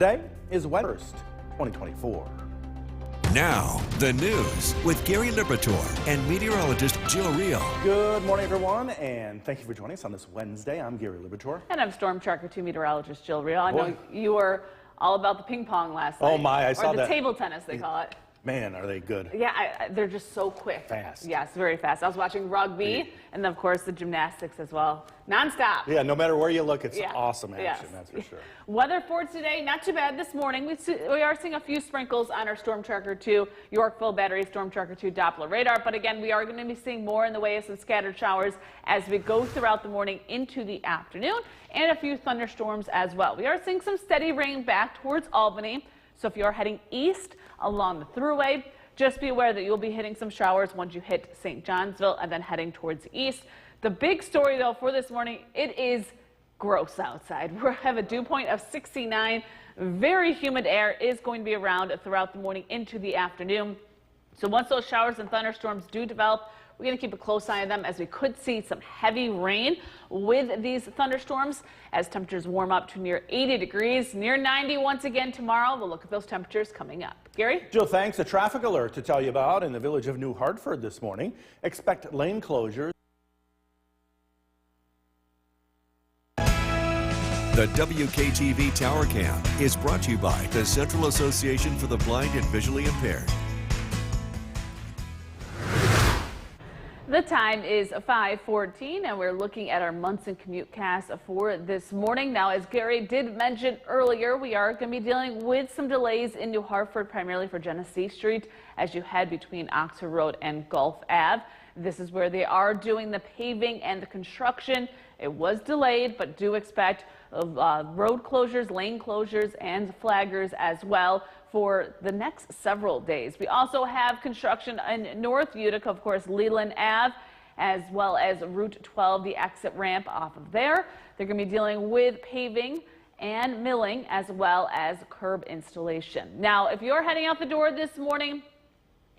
Today is Wednesday, 2024. Now, the news with Gary Liberatore and meteorologist Jill Real. Good morning, everyone, and thank you for joining us on this Wednesday. I'm Gary Liberatore. And I'm Storm Tracker 2 meteorologist Jill Real. I know you were all about the ping pong last night. Oh my, I saw that. Or the table tennis, they call it. Man, are they good. Yeah, they're just so quick. Fast. Yes, very fast. I was watching rugby and, of course, the gymnastics as well. Non-stop. Yeah, no matter where you look, it's awesome action, that's for sure. Weather for today, not too bad this morning. We are seeing a few sprinkles on our Storm Tracker 2 Yorkville Battery Storm Tracker 2 Doppler radar. But again, we are going to be seeing more in the way of some scattered showers as we go throughout the morning into the afternoon, and a few thunderstorms as well. We are seeing some steady rain back towards Albany. So if you're heading east along the Thruway, just be aware that you'll be hitting some showers once you hit St. Johnsville and then heading towards the east. The big story, though, for this morning, it is gross outside. We have a dew point of 69. Very humid air is going to be around throughout the morning into the afternoon. So once those showers and thunderstorms do develop, we're going to keep a close eye on them as we could see some heavy rain with these thunderstorms as temperatures warm up to near 80 degrees, near 90 once again tomorrow. We'll look at those temperatures coming up. Gary? Jill, thanks. A traffic alert to tell you about in the village of New Hartford this morning. Expect lane closures. The WKTV Tower Cam is brought to you by the Central Association for the Blind and Visually Impaired. The time is 5:14, and we're looking at our Munson Commutecast for this morning. Now, as Gary did mention earlier, we are going to be dealing with some delays in New Hartford, primarily for Genesee Street as you head between Oxford Road and Gulf Ave. This is where they are doing the paving and the construction. It was delayed, but do expect road closures, lane closures, and flaggers as well for the next several days. We also have construction in North Utica, of course, Leland Ave, as well as Route 12, the exit ramp off of there. They're going to be dealing with paving and milling as well as curb installation. Now, if you're heading out the door this morning,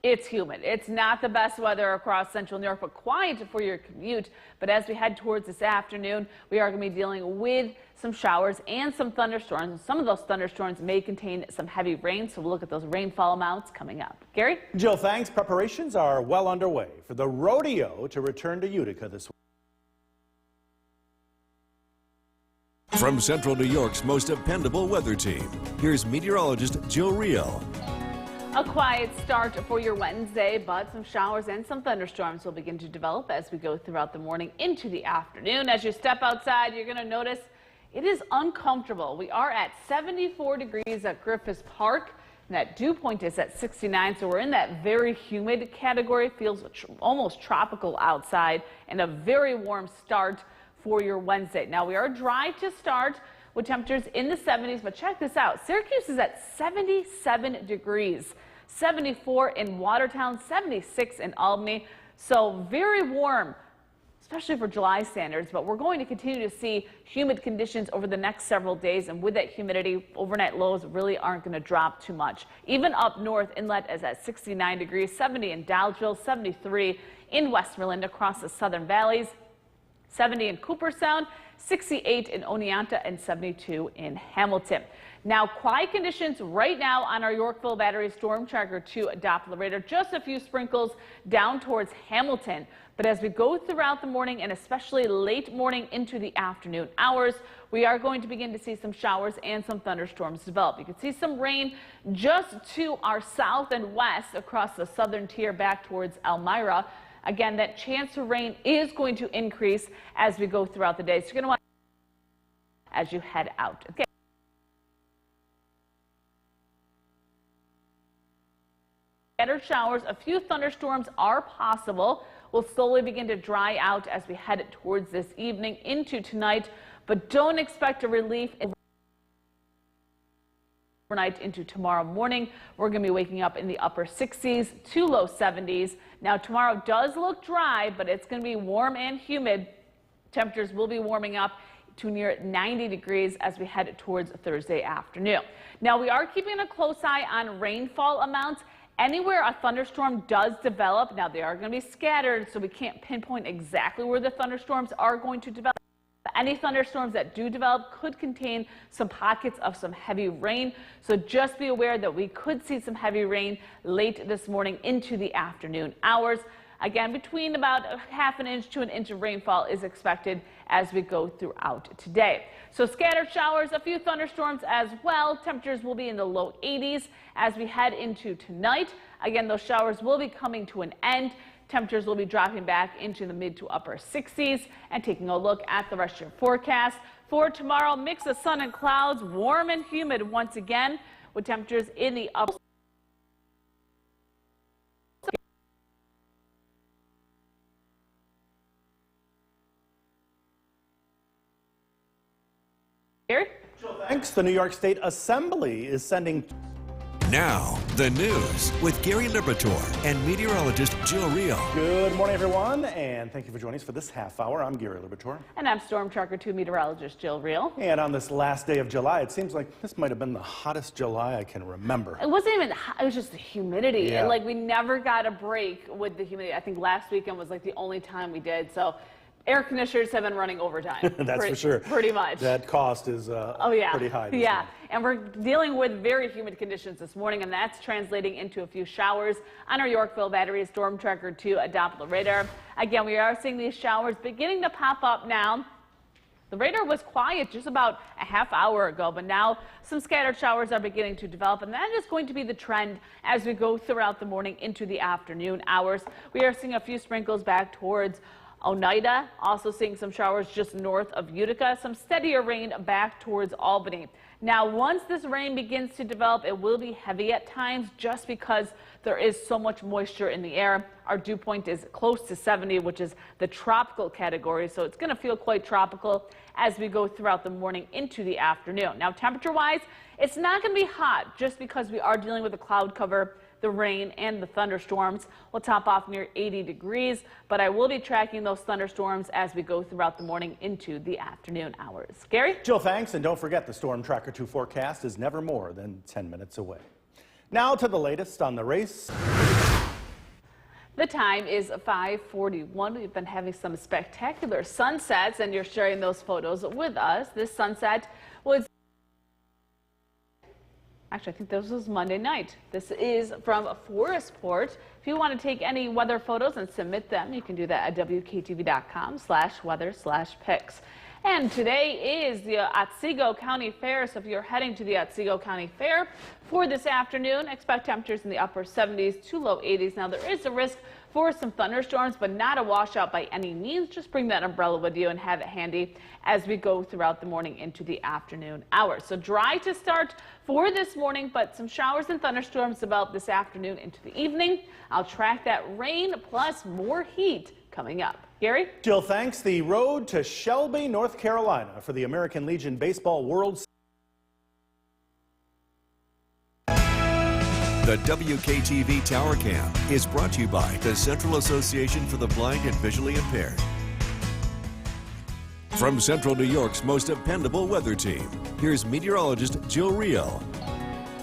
it's humid. It's not the best weather across central New York, but quiet for your commute. But as we head towards this afternoon, we are going to be dealing with some showers and some thunderstorms. Some of those thunderstorms may contain some heavy rain, so we'll look at those rainfall amounts coming up. Gary? Jill, thanks. Preparations are well underway for the rodeo to return to Utica this week. From Central New York's most dependable weather team, here's meteorologist Jill Real. A quiet start for your Wednesday, but some showers and some thunderstorms will begin to develop as we go throughout the morning into the afternoon. As you step outside, you're going to notice it is uncomfortable. We are at 74 degrees at Griffith Park, and that dew point is at 69, so we're in that very humid category. Feels almost tropical outside, and a very warm start for your Wednesday. Now, we are dry to start with temperatures in the 70s, but check this out. Syracuse is at 77 degrees, 74 in Watertown, 76 in Albany. So very warm, especially for July standards, but we're going to continue to see humid conditions over the next several days, and with that humidity, overnight lows really aren't going to drop too much. Even up north, Inlet is at 69 degrees, 70 in Dowdesville, 73 in Westmoreland across the southern valleys, 70 in Cooperstown, 68 in Oneonta, and 72 in Hamilton. Now, quiet conditions right now on our Yorkville Battery Storm Tracker 2 Doppler radar. Just a few sprinkles down towards Hamilton. But as we go throughout the morning and especially late morning into the afternoon hours, we are going to begin to see some showers and some thunderstorms develop. You can see some rain just to our south and west across the southern tier back towards Elmira. Again, that chance of rain is going to increase as we go throughout the day. So you're going to want as you head out. Okay. Scattered showers, a few thunderstorms are possible. Will slowly begin to dry out as we head towards this evening into tonight, but don't expect a relief overnight into tomorrow morning. We're going to be waking up in the upper 60s to low 70s. Now, tomorrow does look dry, but it's going to be warm and humid. Temperatures will be warming up to near 90 degrees as we head towards Thursday afternoon. Now, we are keeping a close eye on rainfall amounts. Anywhere a thunderstorm does develop, now they are going to be scattered, so we can't pinpoint exactly where the thunderstorms are going to develop. Any thunderstorms that do develop could contain some pockets of some heavy rain. So just be aware that we could see some heavy rain late this morning into the afternoon hours. Again, between about ½ an inch to an inch of rainfall is expected as we go throughout today. So scattered showers, a few thunderstorms as well. Temperatures will be in the low 80s as we head into tonight. Again, those showers will be coming to an end. Temperatures will be dropping back into the mid to upper 60s. And taking a look at the rest of your forecast for tomorrow, mix of sun and clouds, warm and humid once again with temperatures in the upper. Thanks. The New York State Assembly is sending. Now, the news with Gary Liberatore and meteorologist Jill Real. Good morning, everyone, and thank you for joining us for this half hour. I'm Gary Liberatore. And I'm Storm Tracker 2 meteorologist Jill Real. And on this last day of July, it seems like this might have been the hottest July I can remember. It wasn't even hot, it was just the humidity. Yeah. And like we never got a break with the humidity. I think last weekend was like the only time we did. So air conditioners have been running overtime. That's for sure. Pretty much. That cost is pretty high. Yeah, and we're dealing with very humid conditions this morning, and that's translating into a few showers on our Yorkville Battery Storm Tracker 2 Doppler radar. Again, we are seeing these showers beginning to pop up now. The radar was quiet just about a half hour ago, but now some scattered showers are beginning to develop, and that is going to be the trend as we go throughout the morning into the afternoon hours. We are seeing a few sprinkles back towards Oneida, also seeing some showers just north of Utica, some steadier rain back towards Albany. Now, once this rain begins to develop, it will be heavy at times just because there is so much moisture in the air. Our dew point is close to 70, which is the tropical category, so it's going to feel quite tropical as we go throughout the morning into the afternoon. Now, temperature-wise, it's not going to be hot just because we are dealing with a cloud cover. The rain and the thunderstorms will top off near 80 degrees, but I will be tracking those thunderstorms as we go throughout the morning into the afternoon hours. Gary? Jill, thanks, and don't forget the Storm Tracker 2 forecast is never more than 10 minutes away. Now to the latest on the race. The time is 5:41. We've been having some spectacular sunsets, and you're sharing those photos with us. This sunset was actually, I think this was Monday night. This is from Forestport. If you want to take any weather photos and submit them, you can do that at WKTV.com/weather/pics. And today is the Otsego County Fair, so if you're heading to the Otsego County Fair for this afternoon, expect temperatures in the upper 70s to low 80s. Now, there is a risk for some thunderstorms, but not a washout by any means. Just bring that umbrella with you and have it handy as we go throughout the morning into the afternoon hours. So dry to start for this morning, but some showers and thunderstorms develop this afternoon into the evening. I'll track that rain plus more heat coming up. Gary? Jill, thanks. The road to Shelby, North Carolina for the American Legion Baseball World Series. The WKTV Tower Cam is brought to you by the Central Association for the Blind and Visually Impaired. From Central New York's most dependable weather team, here's meteorologist Jill Real.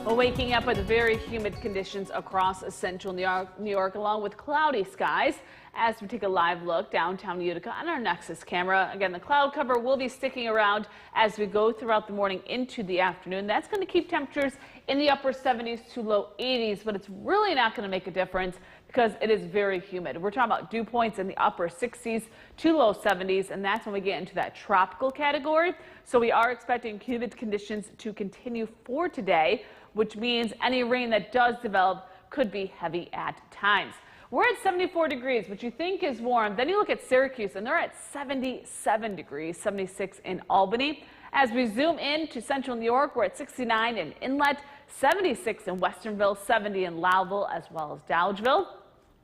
Well, waking up with very humid conditions across central New York, along with cloudy skies as we take a live look downtown Utica on our Nexus camera. Again, the cloud cover will be sticking around as we go throughout the morning into the afternoon. That's going to keep temperatures in the upper 70s to low 80s, but it's really not going to make a difference because it is very humid. We're talking about dew points in the upper 60s to low 70s, and that's when we get into that tropical category. So we are expecting humid conditions to continue for today, which means any rain that does develop could be heavy at times. We're at 74 degrees, which you think is warm. Then you look at Syracuse, and they're at 77 degrees, 76 in Albany. As we zoom in to central New York, we're at 69 in Inlet, 76 in Westernville, 70 in Lowville, as well as Dowdesville.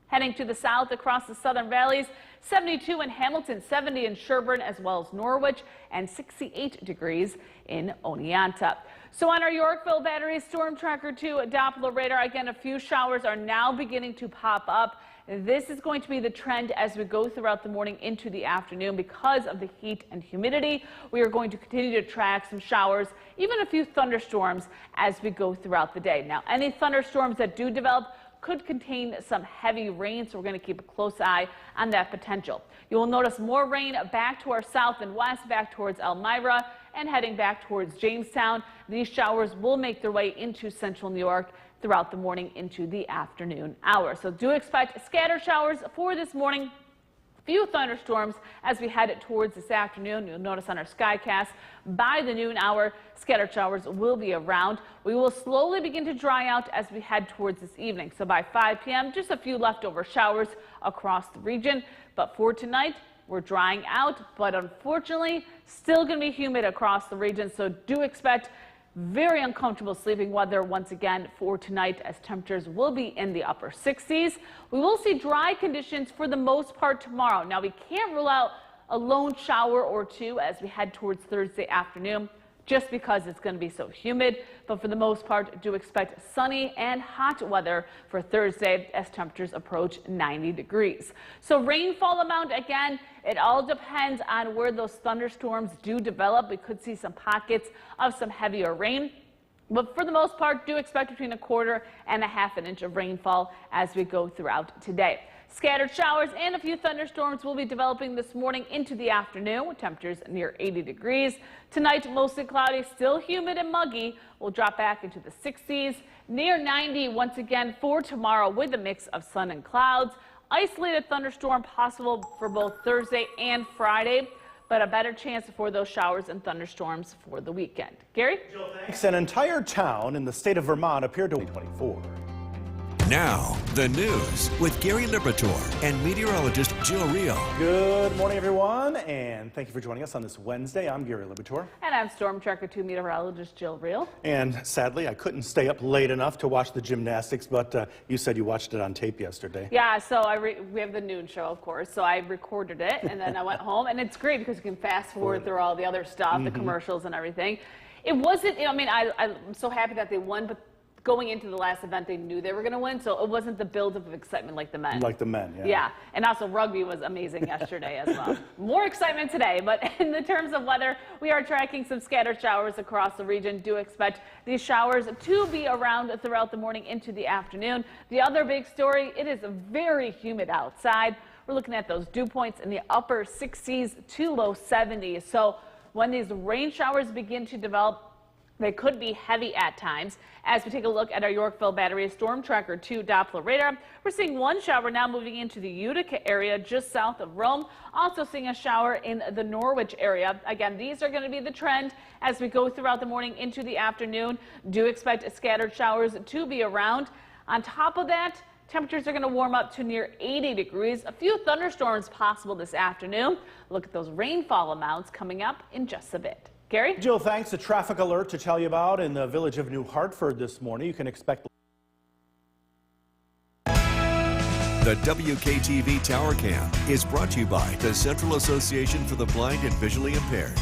Heading to the south across the southern valleys, 72 in Hamilton, 70 in Sherburne, as well as Norwich, and 68 degrees in Oneonta. So on our Yorkville Battery Storm Tracker 2 Doppler radar, again, a few showers are now beginning to pop up. This is going to be the trend as we go throughout the morning into the afternoon because of the heat and humidity. We are going to continue to track some showers, even a few thunderstorms as we go throughout the day. Now, any thunderstorms that do develop could contain some heavy rain, so we're going to keep a close eye on that potential. You will notice more rain back to our south and west, back towards Elmira and heading back towards Jamestown. These showers will make their way into central New York throughout the morning into the afternoon hours. So do expect scattered showers for this morning. Few thunderstorms as we head towards this afternoon. You'll notice on our Skycast by the noon hour, scattered showers will be around. We will slowly begin to dry out as we head towards this evening. So by 5 p.m., just a few leftover showers across the region. But for tonight, we're drying out, but unfortunately, still going to be humid across the region. So do expect very uncomfortable sleeping weather once again for tonight, as temperatures will be in the upper 60s. We will see dry conditions for the most part tomorrow. Now, we can't rule out a lone shower or two as we head towards Thursday afternoon, just because it's going to be so humid. But for the most part, do expect sunny and hot weather for Thursday as temperatures approach 90 degrees. So rainfall amount, again, it all depends on where those thunderstorms do develop. We could see some pockets of some heavier rain. But for the most part, do expect between 1/4 and 1/2 inch of rainfall as we go throughout today. Scattered showers and a few thunderstorms will be developing this morning into the afternoon with temperatures near 80 degrees. Tonight, mostly cloudy, still humid and muggy. We'll drop back into the 60s, near 90 once again for tomorrow with a mix of sun and clouds. Isolated thunderstorm possible for both Thursday and Friday, but a better chance for those showers and thunderstorms for the weekend. Gary? Thanks. An entire town in the state of Vermont appeared to 2024. Now, the news with Gary Liberatore and meteorologist Jill Reel. Good morning, everyone, and thank you for joining us on this Wednesday. I'm Gary Liberatore. And I'm Storm Tracker 2 meteorologist Jill Reel. And sadly, I couldn't stay up late enough to watch the gymnastics, but you said you watched it on tape yesterday. Yeah, so we have the noon show, of course, so I recorded it, and then I went home, and it's great because you can fast forward through all the other stuff, the commercials and everything. It wasn't, I mean, I'm so happy that they won, but going into the last event, they knew they were going to win, so it wasn't the build of excitement like the men. Like the men, yeah. Yeah, and also rugby was amazing yesterday as well. More excitement today, but in the terms of weather, we are tracking some scattered showers across the region. Do expect these showers to be around throughout the morning into the afternoon. The other big story, it is very humid outside. We're looking at those dew points in the upper 60s to low 70s. So when these rain showers begin to develop, they could be heavy at times. As we take a look at our Yorkville Battery Storm Tracker 2 Doppler radar, we're seeing one shower now moving into the Utica area just south of Rome. Also seeing a shower in the Norwich area. Again, these are going to be the trend as we go throughout the morning into the afternoon. Do expect scattered showers to be around. On top of that, temperatures are going to warm up to near 80 degrees. A few thunderstorms possible this afternoon. Look at those rainfall amounts coming up in just a bit. Gary? Jill, thanks. A traffic alert to tell you about in the village of New Hartford this morning. You can expect The WKTV Tower Cam is brought to you by the Central Association for the Blind and Visually Impaired.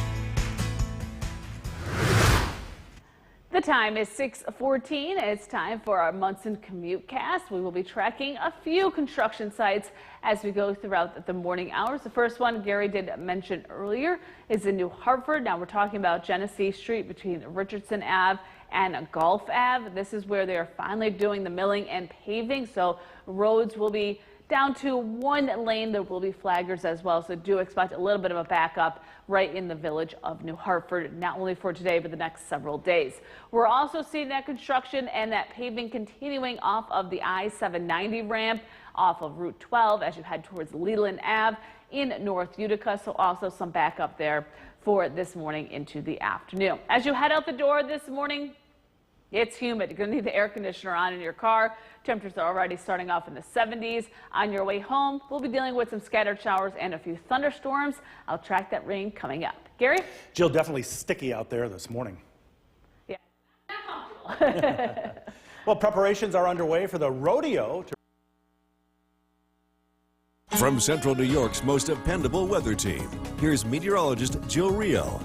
The time is 6:14. It's time for our Munson Commute Cast. We will be tracking a few construction sites as we go throughout the morning hours. The first one Gary did mention earlier is in New Hartford. Now we're talking about Genesee Street between Richardson Ave and Gulf Ave. This is where they are finally doing the milling and paving, so roads will be down to one lane. There will be flaggers as well, so do expect a little bit of a backup right in the village of New Hartford, not only for today but the next several days. We're also seeing that construction and that paving continuing off of the I-790 ramp off of Route 12 as you head towards Leland Ave in North Utica, so also some backup there for this morning into the afternoon. As you head out the door this morning, it's humid. You're going to need the air conditioner on in your car. Temperatures are already starting off in the 70s. On your way home, we'll be dealing with some scattered showers and a few thunderstorms. I'll track that rain coming up. Gary? Jill, definitely sticky out there this morning. Yeah. Well, preparations are underway for the rodeo. From Central New York's most dependable weather team, here's meteorologist Jill Reel.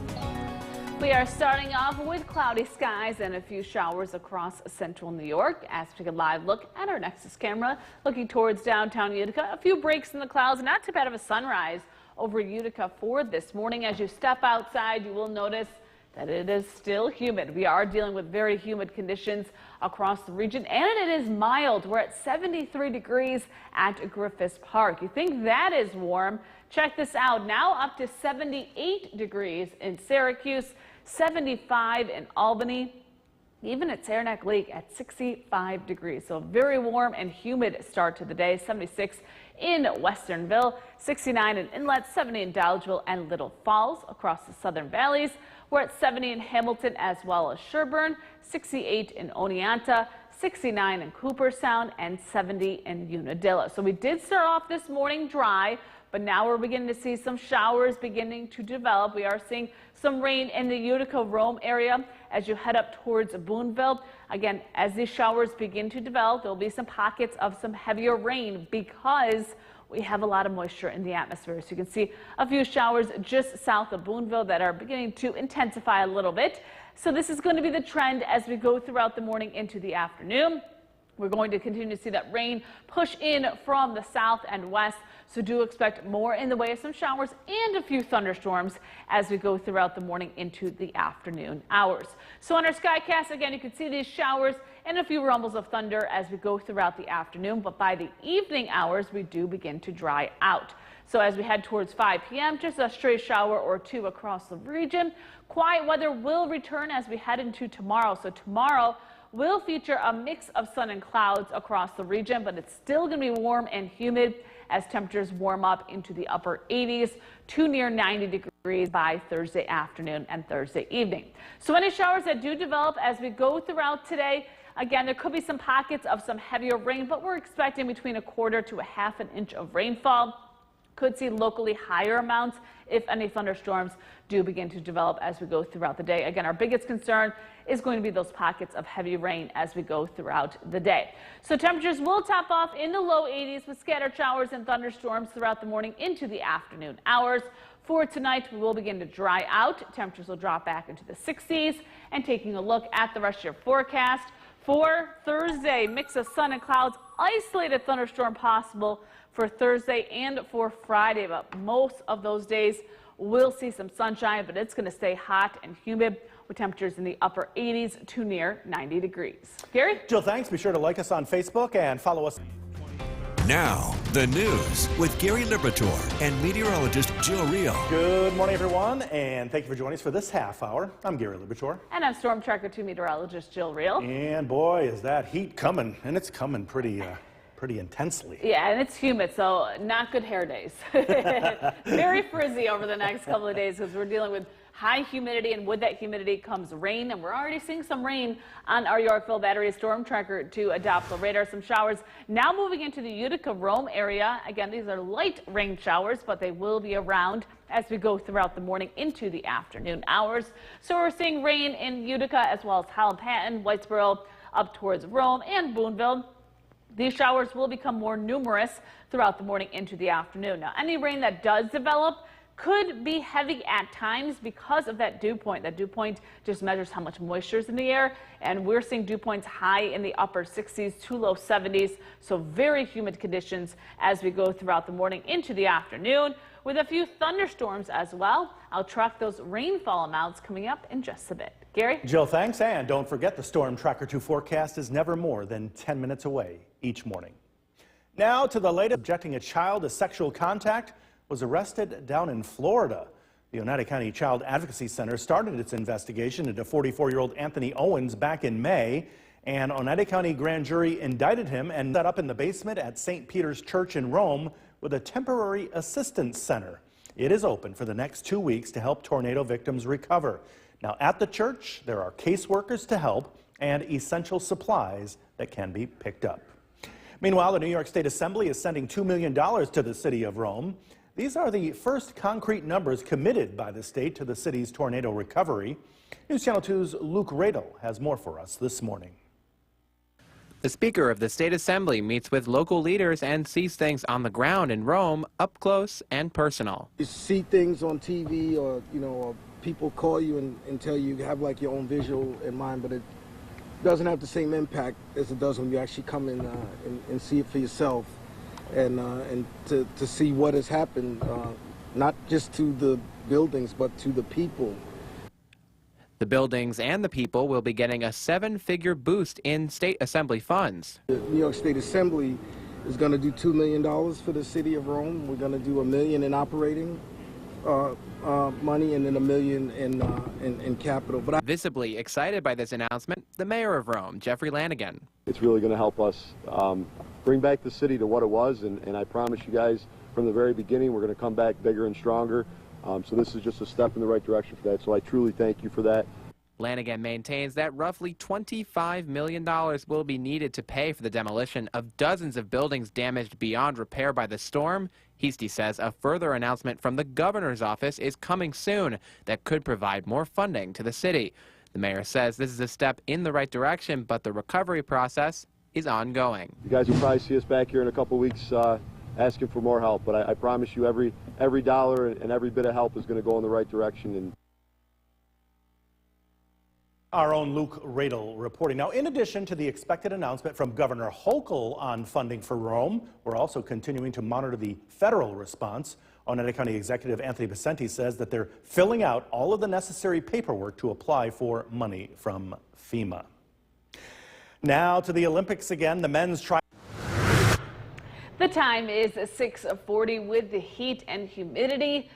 We are starting off with cloudy skies and a few showers across central New York. As we take a live look at our Nexus camera, looking towards downtown Utica, a few breaks in the clouds, not too bad of a sunrise over Utica for this morning. As you step outside, you will notice that it is still humid. We are dealing with very humid conditions across the region, and it is mild. We're at 73 degrees at Griffith Park. You think that is warm? Check this out. Now up to 78 degrees in Syracuse, 75 in Albany, even at Saranac Lake at 65 degrees. So very warm and humid start to the day. 76 in Westernville, 69 in Inlet, 70 in Dolgeville and Little Falls across the southern valleys. We're at 70 in Hamilton as well as Sherburne, 68 in Oneonta, 69 in Cooperstown and 70 in Unadilla. So we did start off this morning dry, but now we're beginning to see some showers beginning to develop. We are seeing some rain in the Utica-Rome area as you head up towards Boonville. Again, as these showers begin to develop, there will be some pockets of some heavier rain because we have a lot of moisture in the atmosphere. So you can see a few showers just south of Boonville that are beginning to intensify a little bit. So this is going to be the trend as we go throughout the morning into the afternoon. We're going to continue to see that rain push in from the south and west. So do expect more in the way of some showers and a few thunderstorms as we go throughout the morning into the afternoon hours. So on our Skycast, again, you can see these showers and a few rumbles of thunder as we go throughout the afternoon. But by the evening hours, we do begin to dry out. So as we head towards 5 p.m., just a stray shower or two across the region. Quiet weather will return as we head into tomorrow. So tomorrow will feature a mix of sun and clouds across the region, but it's still going to be warm and humid as temperatures warm up into the upper 80s to near 90 degrees by Thursday afternoon and Thursday evening. So any showers that do develop as we go throughout today, again, there could be some pockets of some heavier rain, but we're expecting between 1/4 to 1/2 inch of rainfall. Could see locally higher amounts if any thunderstorms do begin to develop as we go throughout the day. Again, our biggest concern is going to be those pockets of heavy rain as we go throughout the day. So temperatures will top off in the low 80s with scattered showers and thunderstorms throughout the morning into the afternoon hours. For tonight, we will begin to dry out. Temperatures will drop back into the 60s. And taking a look at the rest of your forecast, for Thursday, mix of sun and clouds, isolated thunderstorm possible for Thursday and for Friday, but most of those days will see some sunshine, but it's going to stay hot and humid with temperatures in the upper 80s to near 90 degrees. Gary? Jill, thanks. Be sure to like us on Facebook and follow us. Now, the news with Gary Liberatore and meteorologist Jill Rio. Good morning, everyone, and thank you for joining us for this half hour. I'm Gary Liberatore. And I'm Storm Tracker 2 meteorologist Jill Rio. And boy, is that heat coming, and it's coming pretty intensely. Yeah, and it's humid, so not good hair days. Very frizzy over the next couple of days because we're dealing with high humidity, and with that humidity comes rain, and we're already seeing some rain on our Yorkville Battery Storm Tracker 2 Doppler radar. Some showers now moving into the Utica-Rome area. Again, these are light rain showers, but they will be around as we go throughout the morning into the afternoon hours. So we're seeing rain in Utica as well as Holland Patton, Whitesboro, up towards Rome and Boonville. These showers will become more numerous throughout the morning into the afternoon. Now, any rain that does develop could be heavy at times because of that dew point. That dew point just measures how much moisture is in the air, and we're seeing dew points high in the upper 60s to low 70s, so very humid conditions as we go throughout the morning into the afternoon, with a few thunderstorms as well. I'll track those rainfall amounts coming up in just a bit. Gary? Jill, thanks, and don't forget the Storm Tracker 2 forecast is never more than 10 minutes away each morning. Now to the latest. Subjecting a child to sexual contact was arrested down in Florida. The Oneida County Child Advocacy Center started its investigation into 44-year-old Anthony Owens back in May, and Oneida County grand jury indicted him and set up in the basement at St. Peter's Church in Rome with a temporary assistance center. It is open for the next 2 weeks to help tornado victims recover. Now, at the church, there are caseworkers to help and essential supplies that can be picked up. Meanwhile, the New York State Assembly is sending $2 million to the city of Rome. These are the first concrete numbers committed by the state to the city's tornado recovery. News Channel 2's Luke Radel has more for us this morning. The Speaker of the State Assembly meets with local leaders and sees things on the ground in Rome up close and personal. You see things on TV or, or people call you and tell you have like your own visual in mind, but it doesn't have the same impact as it does when you actually come in and see it for yourself. And to see what has happened, not just to the buildings, but to the people. The buildings and the people will be getting a 7-figure boost in state assembly funds. The New York State Assembly is going to do $2 million for the city of Rome. We're going to do $1 million in operating money and then $1 million in capital. But Visibly excited by this announcement, the mayor of Rome, Jeffrey Lanigan. It's really going to help us bring back the city to what it was, and I promise you guys from the very beginning we're going to come back bigger and stronger. So this is just a step in the right direction for that, so I truly thank you for that. Lanigan maintains that roughly $25 million will be needed to pay for the demolition of dozens of buildings damaged beyond repair by the storm. Heastie says a further announcement from the governor's office is coming soon that could provide more funding to the city. The mayor says this is a step in the right direction, but the recovery process is ongoing. You guys will probably see us back here in a couple weeks asking for more help, but I promise you every dollar and every bit of help is going to go in the right direction. And Our own Luke Radel reporting. Now, in addition to the expected announcement from Governor Hochul on funding for Rome, we're also continuing to monitor the federal response. Oneida County Executive Anthony Vicente says that they're filling out all of the necessary paperwork to apply for money from FEMA. Now to the Olympics again. The men's try. The time is 6:40 with the heat and humidity.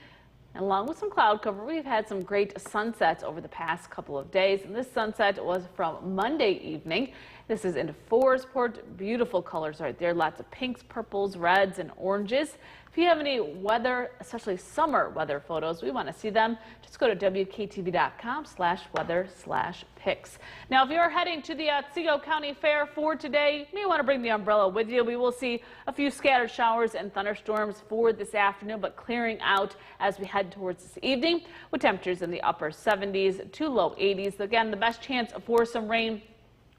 Along with some cloud cover, we've had some great sunsets over the past couple of days, and this sunset was from Monday evening. This is in Forestport. Beautiful colors right there. Lots of pinks, purples, reds, and oranges. If you have any weather, especially summer weather photos, we want to see them. Just go to WKTV.com/weather/pics. Now, if you're heading to the Otsego County Fair for today, you may want to bring the umbrella with you. We will see a few scattered showers and thunderstorms for this afternoon, but clearing out as we head towards this evening with temperatures in the upper 70s to low 80s. Again, the best chance for some rain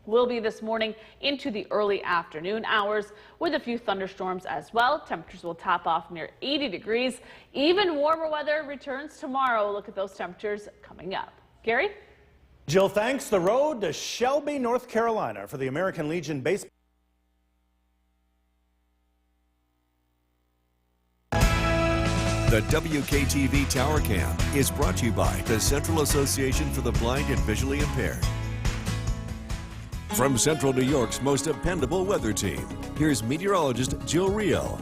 will be this morning into the early afternoon hours with a few thunderstorms as well. Temperatures will top off near 80 degrees. Even warmer weather returns tomorrow. Look at those temperatures coming up. Gary? Jill, thanks. The road to Shelby, North Carolina for the American Legion baseball. The WKTV Tower Cam is brought to you by the Central Association for the Blind and Visually Impaired. From Central New York's most dependable weather team, here's meteorologist Jill Rio.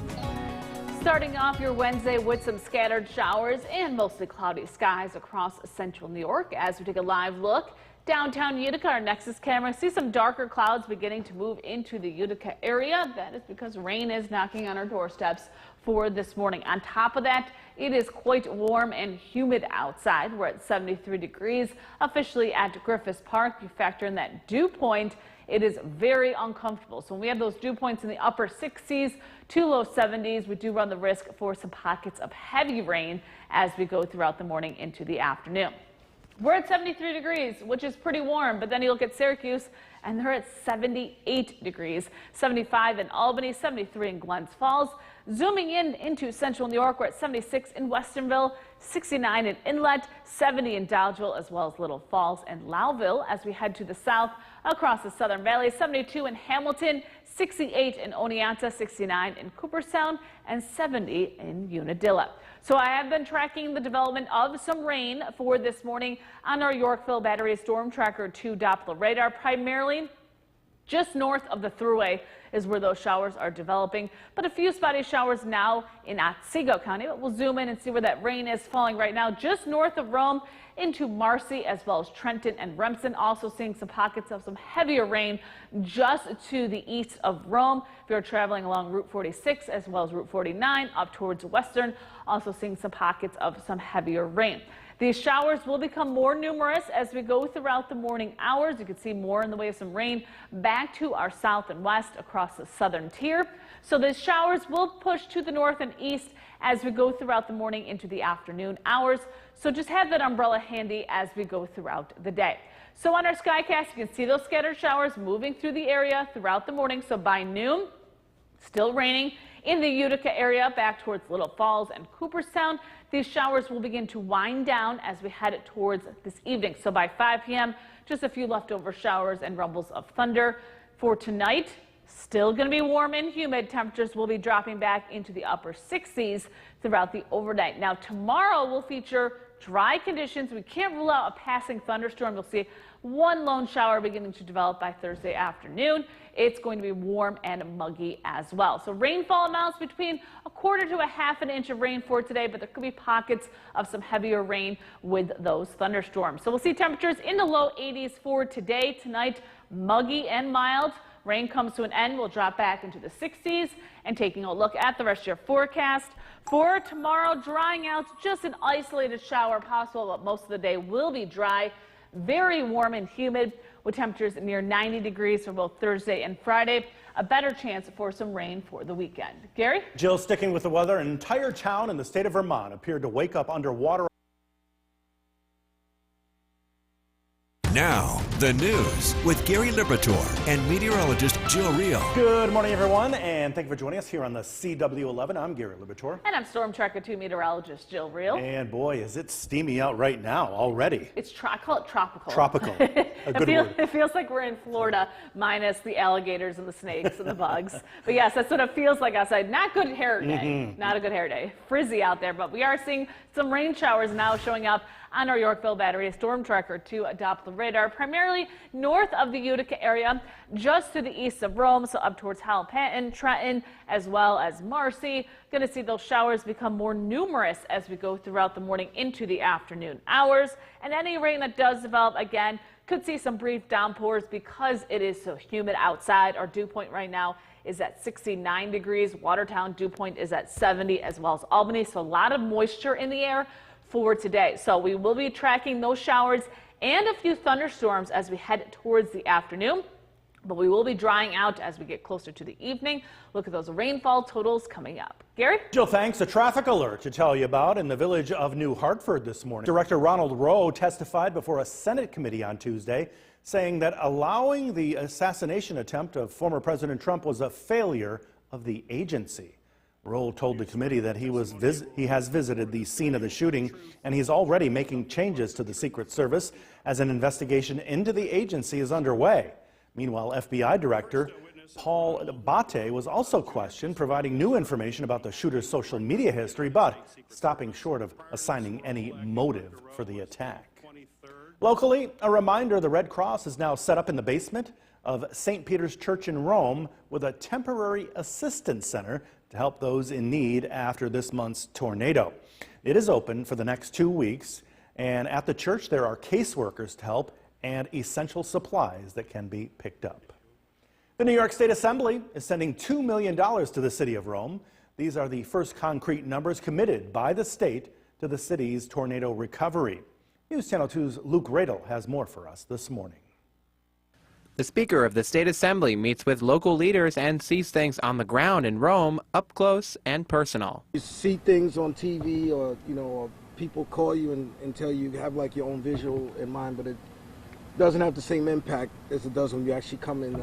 Starting off your Wednesday with some scattered showers and mostly cloudy skies across central New York. As we take a live look, downtown Utica, our Nexus camera, see some darker clouds beginning to move into the Utica area. That is because rain is knocking on our doorsteps for this morning. On top of that, it is quite warm and humid outside. We're at 73 degrees officially at Griffith Park. You factor in that dew point, it is very uncomfortable. So when we have those dew points in the upper 60s to low 70s, we do run the risk for some pockets of heavy rain as we go throughout the morning into the afternoon. We're at 73 degrees, which is pretty warm, but then you look at Syracuse and they're at 78 degrees, 75 in Albany, 73 in Glens Falls. Zooming in into central New York, we're at 76 in Westernville, 69 in Inlet, 70 in Dodgeville, as well as Little Falls and Lowville. As we head to the south across the Southern Valley, 72 in Hamilton, 68 in Oneonta, 69 in Cooperstown, and 70 in Unadilla. So I have been tracking the development of some rain for this morning on our Yorkville Battery Storm Tracker 2 Doppler radar, primarily just north of the Thruway is where those showers are developing, but a few spotty showers now in Otsego County. But we'll zoom in and see where that rain is falling right now, just north of Rome into Marcy, as well as Trenton and Remsen. Also seeing some pockets of some heavier rain just to the east of Rome. If you're traveling along Route 46 as well as Route 49 up towards Western, also seeing some pockets of some heavier rain. These showers will become more numerous as we go throughout the morning hours. You can see more in the way of some rain back to our south and west across the southern tier. So the showers will push to the north and east as we go throughout the morning into the afternoon hours. So just have that umbrella handy as we go throughout the day. So on our Skycast, you can see those scattered showers moving through the area throughout the morning. So by noon, still raining in the Utica area back towards Little Falls and Cooperstown. These showers will begin to wind down as we head towards this evening. So by 5 p.m., just a few leftover showers and rumbles of thunder. For tonight, still going to be warm and humid. Temperatures will be dropping back into the upper 60s throughout the overnight. Now tomorrow will feature dry conditions. We can't rule out a passing thunderstorm. You'll see one lone shower beginning to develop by Thursday afternoon. It's going to be warm and muggy as well. So rainfall amounts between 1/4 to 1/2 inch of rain for today, but there could be pockets of some heavier rain with those thunderstorms. So we'll see temperatures in the low 80s for today. Tonight, muggy and mild. Rain comes to an end. We'll drop back into the 60s. And taking a look at the rest of your forecast for tomorrow, drying out, just an isolated shower possible, but most of the day will be dry. Very warm and humid with temperatures near 90 degrees for both Thursday and Friday. A better chance for some rain for the weekend. Gary? Jill, sticking with the weather, an entire town in the state of Vermont appeared to wake up underwater. Now, the news with Gary Liberatore and meteorologist Jill Reel. Good morning, everyone, and thank you for joining us here on the CW11. I'm Gary Liberatore. And I'm Storm Tracker 2 meteorologist Jill Reel. And boy, is it steamy out right now already. I call it tropical. Tropical. A good word. It feels like we're in Florida, minus the alligators and the snakes and the bugs. But yes, that's what it feels like outside. Not good hair day. Not a good hair day. Frizzy out there, but we are seeing some rain showers now showing up on our Yorkville Battery Storm Tracker 2 Doppler radar, primarily north of the Utica area, just to the east of Rome, so up towards Halipanton, Trenton, as well as Marcy. Going to see those showers become more numerous as we go throughout the morning into the afternoon hours. And any rain that does develop, again, could see some brief downpours because it is so humid outside. Our dew point right now is at 69 degrees. Watertown dew point is at 70, as well as Albany. So a lot of moisture in the air for today. So we will be tracking those showers and a few thunderstorms as we head towards the afternoon. But we will be drying out as we get closer to the evening. Look at those rainfall totals coming up. Gary? Jill, thanks. A traffic alert to tell you about in the village of New Hartford this morning. Director Ronald Rowe testified before a Senate committee on Tuesday, saying that allowing the assassination attempt of former President Trump was a failure of the agency. Rowe told the committee that he has visited the scene of the shooting, and he's already making changes to the Secret Service as an investigation into the agency is underway. Meanwhile, FBI Director Paul Bate was also questioned, providing new information about the shooter's social media history, but stopping short of assigning any motive for the attack. Locally, a reminder: the Red Cross is now set up in the basement of St. Peter's Church in Rome with a temporary assistance center to help those in need after this month's tornado. It is open for the next 2 weeks, and at the church there are caseworkers to help and essential supplies that can be picked up. The New York State Assembly is sending $2 million to the city of Rome. These are the first concrete numbers committed by the state to the city's tornado recovery. News Channel 2's Luke Radel has more for us this morning. The Speaker of the State Assembly meets with local leaders and sees things on the ground in Rome up close and personal. You see things on TV or, or people call you and tell you have like your own visual in mind, but it doesn't have the same impact as it does when you actually come in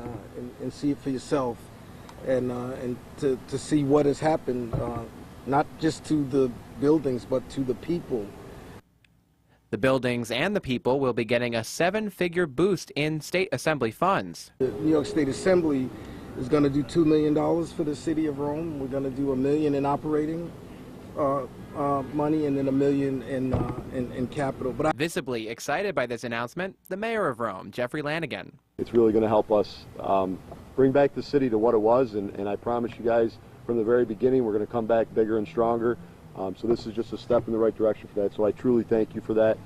and see it for yourself and to see what has happened, not just to the buildings, but to the people. The buildings and the people will be getting a 7-figure boost in state assembly funds. The New York State Assembly is going to do $2 million for the city of Rome. We're going to do $1 million in operating money and then $1 million in capital. But Visibly excited by this announcement, the mayor of Rome, Jeffrey Lanigan. It's really going to help us bring back the city to what it was, and I promise you guys from the very beginning we're going to come back bigger and stronger. So this is just a step in the right direction for that, so I truly thank you for that.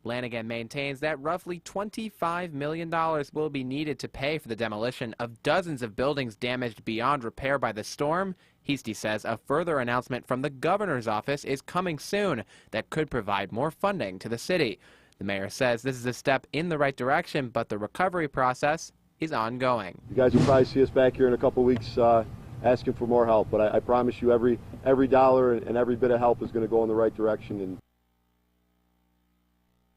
Lanigan maintains that roughly $25 million will be needed to pay for the demolition of dozens of buildings damaged beyond repair by the storm. Heastie says a further announcement from the governor's office is coming soon that could provide more funding to the city. The mayor says this is a step in the right direction, but the recovery process is ongoing. You guys will probably see us back here in a couple weeks asking for more help, but I promise you every dollar and every bit of help is going to go in the right direction. And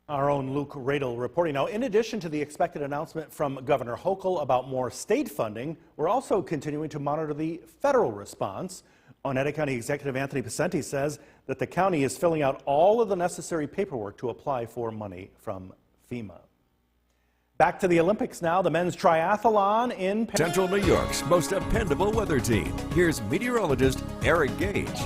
our own Luke Radel reporting. Now, in addition to the expected announcement from Governor Hochul about more state funding, we're also continuing to monitor the federal response. Oneida County Executive Anthony Picenti says that the county is filling out all of the necessary paperwork to apply for money from FEMA. Back to the Olympics now. The men's triathlon in Central New York's most dependable weather team. Here's meteorologist Eric Gage.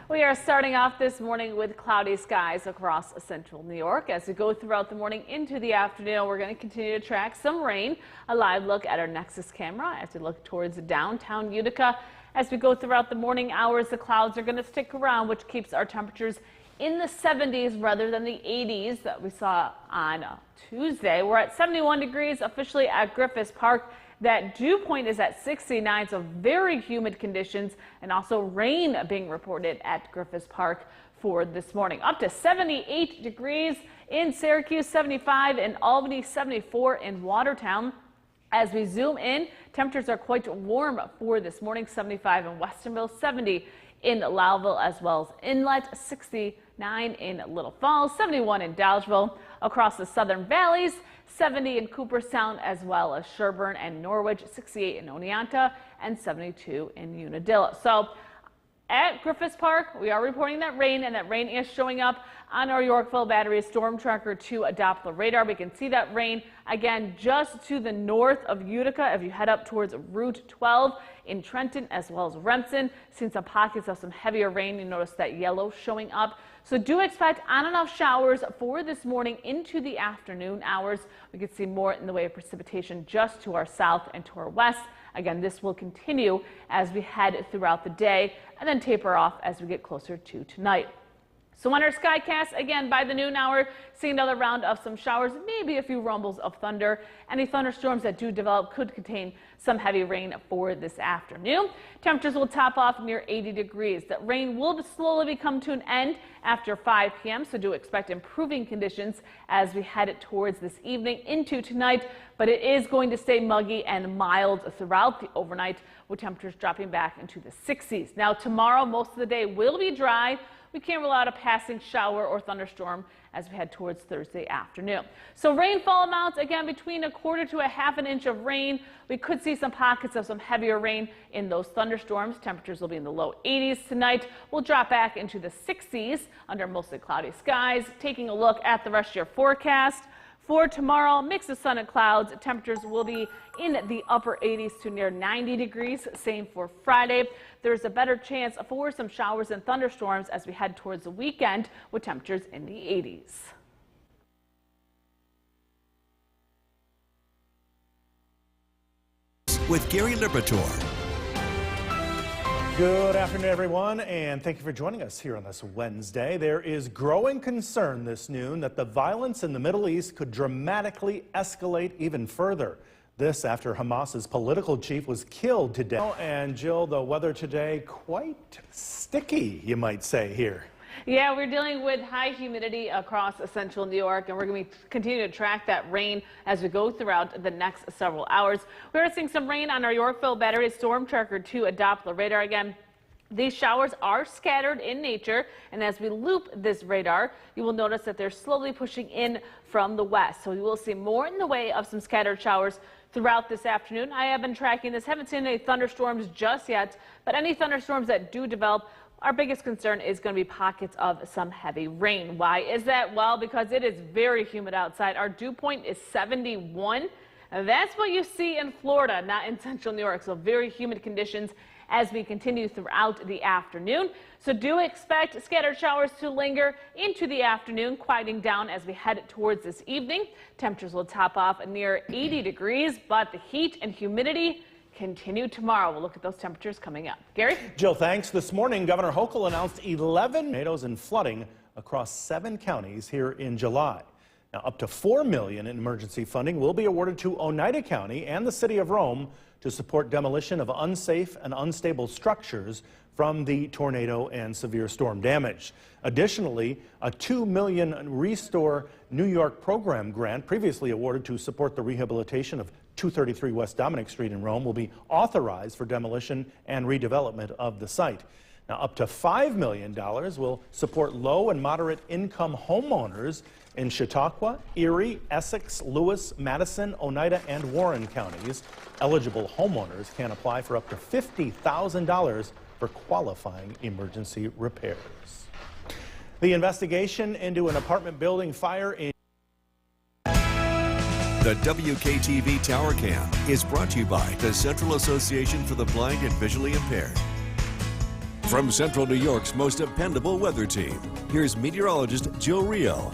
We are starting off this morning with cloudy skies across central New York. As we go throughout the morning into the afternoon, we're going to continue to track some rain. A live look at our Nexus camera as we look towards downtown Utica. As we go throughout the morning hours, the clouds are going to stick around, which keeps our temperatures in the 70s rather than the 80s that we saw on Tuesday. We're at 71 degrees officially at Griffith Park. That dew point is at 69, so very humid conditions, and also rain being reported at Griffith Park for this morning. Up to 78 degrees in Syracuse, 75 in Albany, 74 in Watertown. As we zoom in, temperatures are quite warm for this morning, 75 in Westonville, 70 in Lowville, as well as Inlet, 69 in Little Falls, 71 in Dodgeville. Across the southern valleys, 70 in Cooperstown, as well as Sherburne and Norwich, 68 in Oneonta, and 72 in Unadilla. So at Griffith Park, we are reporting that rain, and that rain is showing up on our Yorkville Battery Storm Tracker 2 Doppler radar. We can see that rain again just to the north of Utica. If you head up towards Route 12 in Trenton, as well as Remsen, seeing some pockets of some heavier rain. You notice that yellow showing up. So do expect on and off showers for this morning into the afternoon hours. We could see more in the way of precipitation just to our south and to our west. Again, this will continue as we head throughout the day and then taper off as we get closer to tonight. So on our skycast, again, by the noon hour, seeing another round of some showers, maybe a few rumbles of thunder. Any thunderstorms that do develop could contain some heavy rain for this afternoon. Temperatures will top off near 80 degrees. That rain will slowly come to an end after 5 p.m., so do expect improving conditions as we head towards this evening into tonight. But it is going to stay muggy and mild throughout the overnight, with temperatures dropping back into the 60s. Now tomorrow, most of the day will be dry. We can't rule out a passing shower or thunderstorm as we head towards Thursday afternoon. So rainfall amounts, again, between a quarter to a half an inch of rain. We could see some pockets of some heavier rain in those thunderstorms. Temperatures will be in the low 80s tonight. We'll drop back into the 60s under mostly cloudy skies. Taking a look at the rest of your forecast. For tomorrow, mix of sun and clouds. Temperatures will be in the upper 80s to near 90 degrees. Same for Friday. There's a better chance for some showers and thunderstorms as we head towards the weekend with temperatures in the 80s. With Gary Liberatore. Good afternoon, everyone, and thank you for joining us here on this Wednesday. There is growing concern this noon that the violence in the Middle East could dramatically escalate even further. This after Hamas's political chief was killed today. And Jill, the weather today quite sticky, you might say here. Yeah, we're dealing with high humidity across central New York, and we're going to continue to track that rain as we go throughout the next several hours. We're seeing some rain on our Yorkville Battery Storm Tracker 2 Doppler radar. Again, these showers are scattered in nature, and as we loop this radar, you will notice that they're slowly pushing in from the west. So we will see more in the way of some scattered showers throughout this afternoon. I have been tracking this, haven't seen any thunderstorms just yet, but any thunderstorms that do develop, our biggest concern is going to be pockets of some heavy rain. Why is that? Well, because it is very humid outside. Our dew point is 71. And that's what you see in Florida, not in central New York. So very humid conditions as we continue throughout the afternoon. So do expect scattered showers to linger into the afternoon, quieting down as we head towards this evening. Temperatures will top off near 80 degrees, but the heat and humidity continue tomorrow. We'll look at those temperatures coming up. Gary? Jill, thanks. This morning, Governor Hochul announced 11 tornadoes and flooding across 7 counties here in July. Now, up to $4 million in emergency funding will be awarded to Oneida County and the city of Rome to support demolition of unsafe and unstable structures from the tornado and severe storm damage. Additionally, a $2 million Restore New York program grant previously awarded to support the rehabilitation of 233 West Dominic Street in Rome will be authorized for demolition and redevelopment of the site. Now, up to $5 million will support low and moderate income homeowners in Chautauqua, Erie, Essex, Lewis, Madison, Oneida, and Warren counties. Eligible homeowners can apply for up to $50,000 for qualifying emergency repairs. The investigation into an apartment building fire in The WKTV Tower Cam is brought to you by the Central Association for the Blind and Visually Impaired. From Central New York's most dependable weather team, here's meteorologist Jill Rio.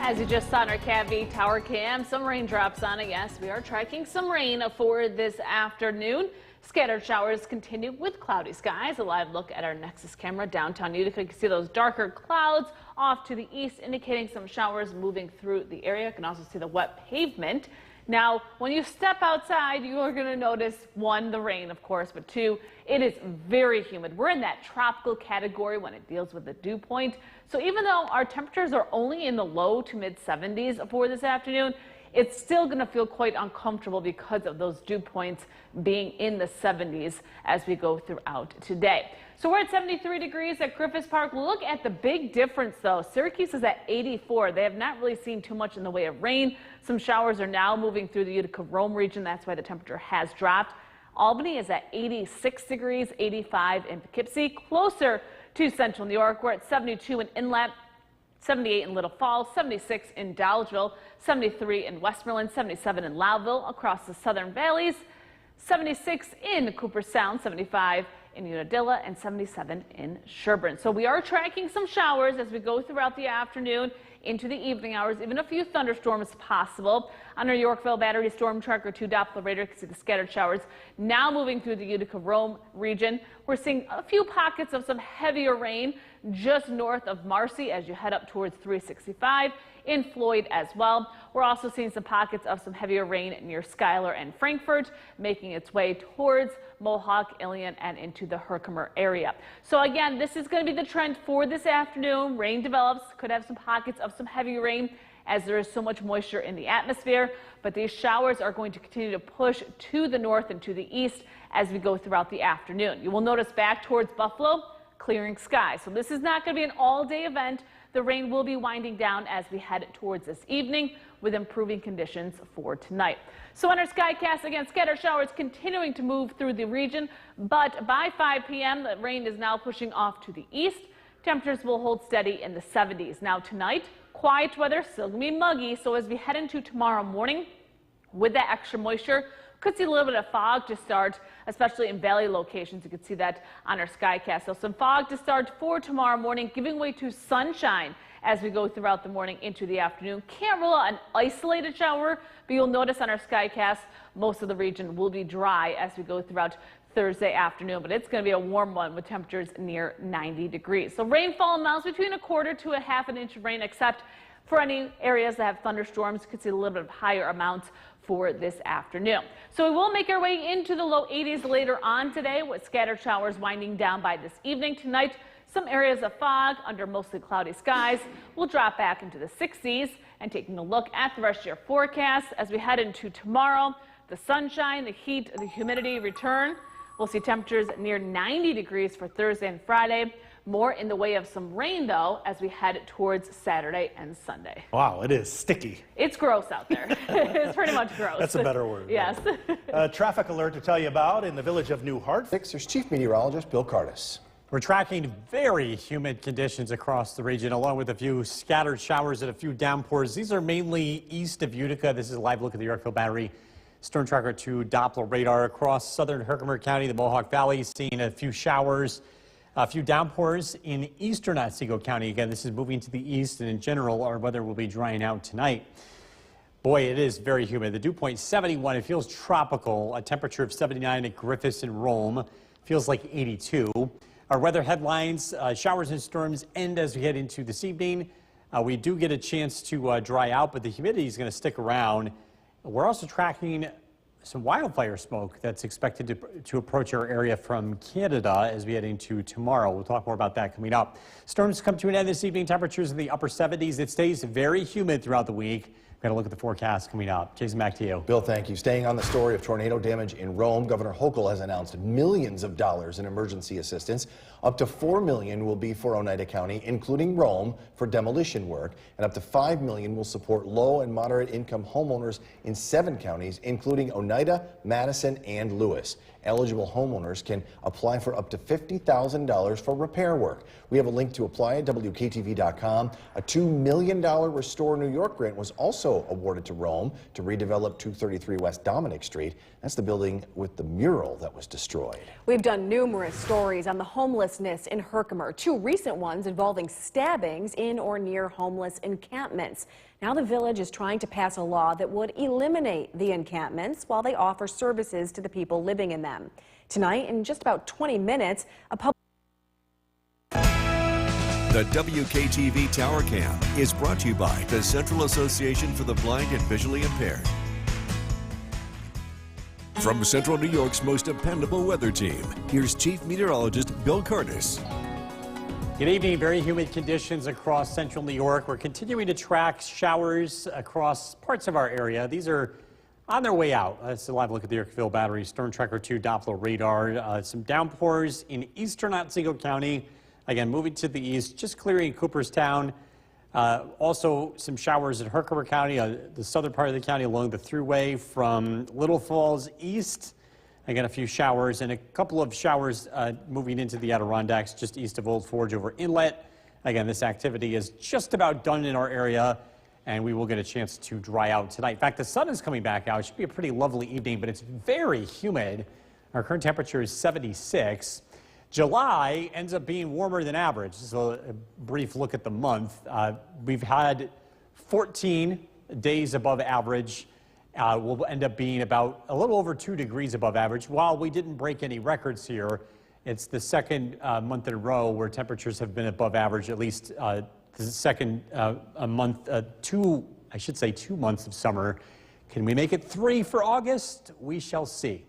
As you just saw on our CAV Tower Cam, some raindrops on it. Yes, we are tracking some rain for this afternoon. Scattered showers continue with cloudy skies. A live look at our Nexus camera downtown Utica. You can see those darker clouds off to the east, indicating some showers moving through the area. You can also see the wet pavement. Now, when you step outside, you are going to notice, one, the rain, of course, but two, it is very humid. We're in that tropical category when it deals with the dew point. So even though our temperatures are only in the low to mid 70s for this afternoon, it's still going to feel quite uncomfortable because of those dew points being in the 70s as we go throughout today. So we're at 73 degrees at Griffith Park. Look at the big difference, though. Syracuse is at 84. They have not really seen too much in the way of rain. Some showers are now moving through the Utica-Rome region. That's why the temperature has dropped. Albany is at 86 degrees, 85 in Poughkeepsie. Closer to central New York, we're at 72 in Inlet, 78 in Little Falls, 76 in Dolgeville, 73 in Westmoreland, 77 in Loudville, across the southern valleys, 76 in Cooper Sound, 75 in Unadilla, and 77 in Sherburne. So we are tracking some showers as we go throughout the afternoon into the evening hours, even a few thunderstorms possible. On our Yorkville Battery Storm Tracker 2 Doppler radar, you can see the scattered showers now moving through the Utica-Rome region. We're seeing a few pockets of some heavier rain just north of Marcy as you head up towards 365 in Floyd as well. We're also seeing some pockets of some heavier rain near Schuyler and Frankfort, making its way towards Mohawk, Ilion, and into the Herkimer area. So again, this is going to be the trend for this afternoon. Rain develops, could have some pockets of some heavy rain as there is so much moisture in the atmosphere, but these showers are going to continue to push to the north and to the east as we go throughout the afternoon. You will notice back towards Buffalo, clearing skies. So this is not going to be an all-day event. The rain will be winding down as we head towards this evening with improving conditions for tonight. So on our Skycast, again, scattered showers continuing to move through the region, but by 5 p.m. the rain is now pushing off to the east. Temperatures will hold steady in the 70s. Now tonight, quiet weather, still going to be muggy. So as we head into tomorrow morning with that extra moisture, could see a little bit of fog to start, especially in valley locations. You can see that on our Skycast. So some fog to start for tomorrow morning, giving way to sunshine as we go throughout the morning into the afternoon. Can't rule out an isolated shower, but you'll notice on our Skycast, most of the region will be dry as we go throughout Thursday afternoon, but it's going to be a warm one with temperatures near 90 degrees. So rainfall amounts between a quarter to a half an inch of rain, except for any areas that have thunderstorms. You could see a little bit of higher amounts for this afternoon. So we will make our way into the low 80s later on today with scattered showers winding down by this evening. Tonight, some areas of fog under mostly cloudy skies will drop back into the 60s. And taking a look at the rest of your forecast as we head into tomorrow, the sunshine, the heat, the humidity return. We'll see temperatures near 90 degrees for Thursday and Friday. More in the way of some rain, though, as we head towards Saturday and Sunday. Wow, it is sticky. It's gross out there. It's pretty much gross. That's a better word. Yes. Traffic alert to tell you about in the village of New Hartford. There's Chief Meteorologist Bill Cardis. We're tracking very humid conditions across the region, along with a few scattered showers and a few downpours. These are mainly east of Utica. This is a live look at the Yorkville Battery Storm Tracker 2 Doppler radar across southern Herkimer County, the Mohawk Valley, seeing a few showers. A few downpours in eastern Otsego County. Again, this is moving to the east, and in general, our weather will be drying out tonight. Boy, it is very humid. The dew point 71. It feels tropical. A temperature of 79 at Griffiths and Rome. Feels like 82. Our weather headlines: showers and storms end as we head into this evening. We do get a chance to dry out, but the humidity is going to stick around. We're also tracking some wildfire smoke that's expected to approach our area from Canada as we head into tomorrow. We'll talk more about that coming up. Storms come to an end this evening. Temperatures in the upper 70s. It stays very humid throughout the week. We're going to look at the forecast coming up. Jason, back to you. Bill, thank you. Staying on the story of tornado damage in Rome, Governor Hochul has announced millions of dollars in emergency assistance. Up to $4 million will be for Oneida County, including Rome, for demolition work, and up to $5 million will support low and moderate income homeowners in 7 counties, including Oneida, Madison, and Lewis. Eligible homeowners can apply for up to $50,000 for repair work. We have a link to apply at WKTV.com. A $2 million Restore New York grant was also awarded to Rome to redevelop 233 West Dominic Street. That's the building with the mural that was destroyed. We've done numerous stories on the homelessness in Herkimer, 2 recent ones involving stabbings in or near homeless encampments. Now the village is trying to pass a law that would eliminate the encampments while they offer services to the people living in them. Tonight, in just about 20 minutes, a public The WKTV Tower Cam is brought to you by the Central Association for the Blind and Visually Impaired. From Central New York's most dependable weather team, here's Chief Meteorologist Bill Curtis. Good evening. Very humid conditions across central New York. We're continuing to track showers across parts of our area. These are on their way out. That's a live look at the Yorkville Battery Storm Tracker 2 Doppler radar. Some downpours in eastern Otsego County. Again, moving to the east, just clearing Cooperstown. Also, some showers in Herkimer County, the southern part of the county along the thruway from Little Falls east. Again, a few showers and a couple of showers moving into the Adirondacks just east of Old Forge over Inlet. Again, this activity is just about done in our area, and we will get a chance to dry out tonight. In fact, the sun is coming back out. It should be a pretty lovely evening, but it's very humid. Our current temperature is 76. July ends up being warmer than average. So a brief look at the month. We've had 14 days above average. Will end up being about a little over 2 degrees above average. While we didn't break any records here, it's the second month in a row where temperatures have been above average, at least the second month, 2 months of summer. Can we make it 3 for August? We shall see.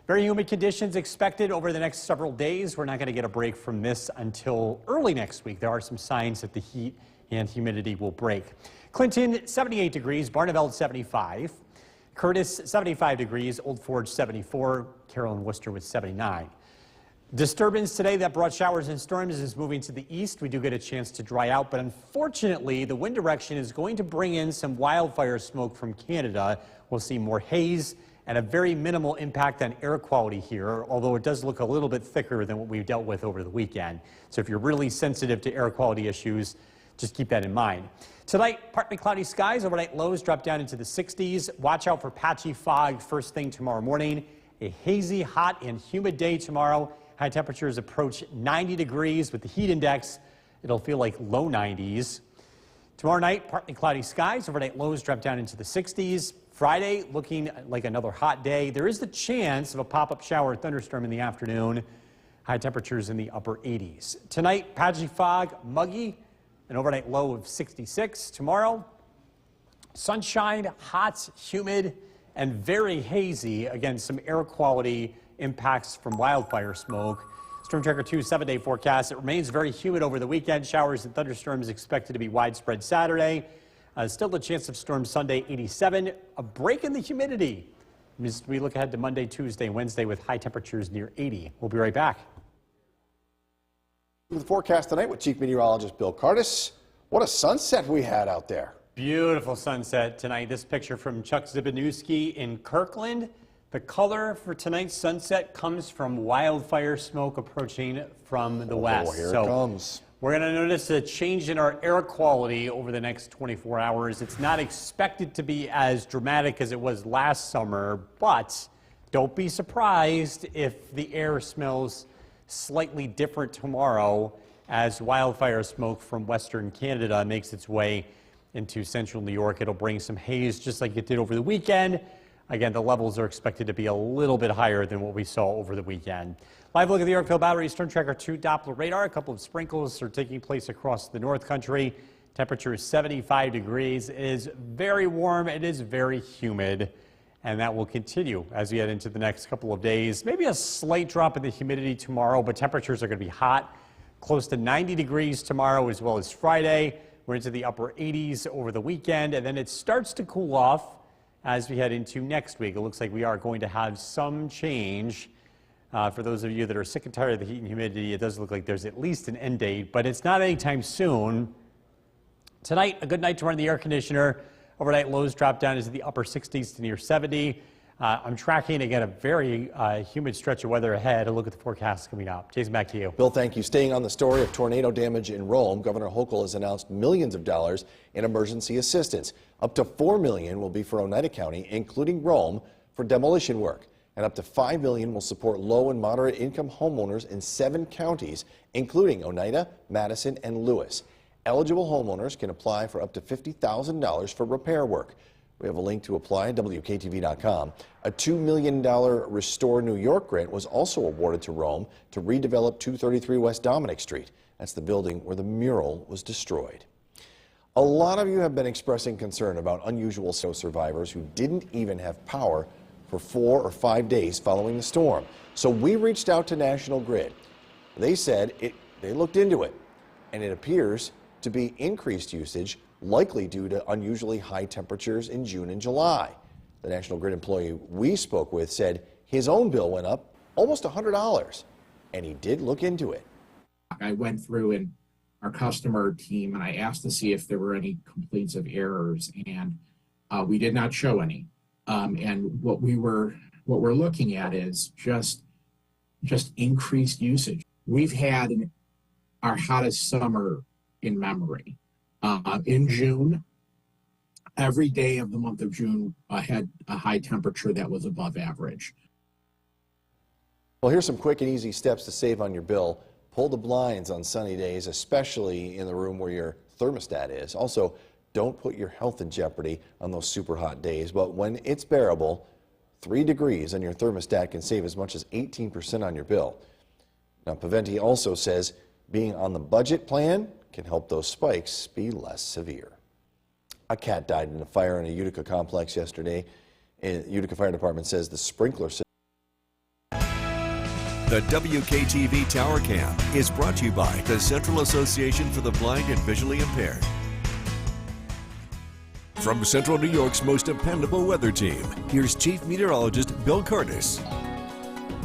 Very humid conditions expected over the next several days. We're not going to get a break from this until early next week. There are some signs that the heat and humidity will break. Clinton, 78 degrees, Barneveld, 75. Curtis, 75 degrees, Old Forge, 74. Carroll and Worcester with 79. Disturbance today that brought showers and storms is moving to the east. We do get a chance to dry out, but unfortunately, the wind direction is going to bring in some wildfire smoke from Canada. We'll see more haze and a very minimal impact on air quality here, although it does look a little bit thicker than what we've dealt with over the weekend. So if you're really sensitive to air quality issues, just keep that in mind. Tonight, partly cloudy skies. Overnight lows drop down into the 60s. Watch out for patchy fog first thing tomorrow morning. A hazy, hot, and humid day tomorrow. High temperatures approach 90 degrees with the heat index. It'll feel like low 90s. Tomorrow night, partly cloudy skies. Overnight lows drop down into the 60s. Friday, looking like another hot day. There is the chance of a pop-up shower or thunderstorm in the afternoon. High temperatures in the upper 80s. Tonight, patchy fog, muggy, an overnight low of 66. Tomorrow, sunshine, hot, humid, and very hazy. Again, some air quality impacts from wildfire smoke. Storm Tracker 2 7-day forecast. It remains very humid over the weekend. Showers and thunderstorms expected to be widespread Saturday. Still a chance of storms Sunday, 87. A break in the humidity as we look ahead to Monday, Tuesday, Wednesday with high temperatures near 80. We'll be right back. The forecast tonight with Chief Meteorologist Bill Curtis. What a sunset we had out there. Beautiful sunset tonight. This picture from Chuck Zibanewski in Kirkland. The color for tonight's sunset comes from wildfire smoke approaching from the west. Here it comes. We're going to notice a change in our air quality over the next 24 hours. It's not expected to be as dramatic as it was last summer, but don't be surprised if the air smells slightly different tomorrow as wildfire smoke from western Canada makes its way into central New York. It'll bring some haze just like it did over the weekend. Again, the levels are expected to be a little bit higher than what we saw over the weekend. Live look at the Yorkville Battery Storm Tracker 2 Doppler radar. A couple of sprinkles are taking place across the North Country. Temperature is 75 degrees. It is very warm. It is very humid. And that will continue as we head into the next couple of days. Maybe a slight drop in the humidity tomorrow, but temperatures are going to be hot. Close to 90 degrees tomorrow as well as Friday. We're into the upper 80s over the weekend, and then it starts to cool off as we head into next week. It looks like we are going to have some change. For those of you that are sick and tired of the heat and humidity, it does look like there's at least an end date, but it's not anytime soon. Tonight, a good night to run the air conditioner. Overnight lows drop down into the upper 60s to near 70. I'm tracking, again, a very humid stretch of weather ahead. A look at the forecast coming up. Jason, back to you. Bill, thank you. Staying on the story of tornado damage in Rome, Governor Hochul has announced millions of dollars in emergency assistance. Up to $4 million will be for Oneida County, including Rome, for demolition work. And up to $5 million will support low and moderate income homeowners in 7 counties, including Oneida, Madison, and Lewis. Eligible homeowners can apply for up to $50,000 for repair work. We have a link to apply at WKTV.com. A $2 million Restore New York grant was also awarded to Rome to redevelop 233 West Dominic Street. That's the building where the mural was destroyed. A lot of you have been expressing concern about unusual snow survivors who didn't even have power for 4 or 5 days following the storm. So we reached out to National Grid. They said they looked into it, and it appears to be increased usage, likely due to unusually high temperatures in June and July. The National Grid employee we spoke with said his own bill went up almost $100, and he did look into it. I went through in our customer team and I asked to see if there were any complaints of errors, and we did not show any. And what we're looking at is just increased usage. We've had our hottest summer in memory. In June, every day of the month of June had a high temperature that was above average. Well, here's some quick and easy steps to save on your bill. Pull the blinds on sunny days, especially in the room where your thermostat is. Also, don't put your health in jeopardy on those super hot days, but when it's bearable, 3 degrees on your thermostat can save as much as 18% on your bill. Now, Paventi also says being on the budget plan can help those spikes be less severe. A cat died in a fire in a Utica complex yesterday. Utica Fire Department says the sprinkler system. The WKTV Tower Cam is brought to you by the Central Association for the Blind and Visually Impaired. From Central New York's most dependable weather team, here's Chief Meteorologist Bill Curtis.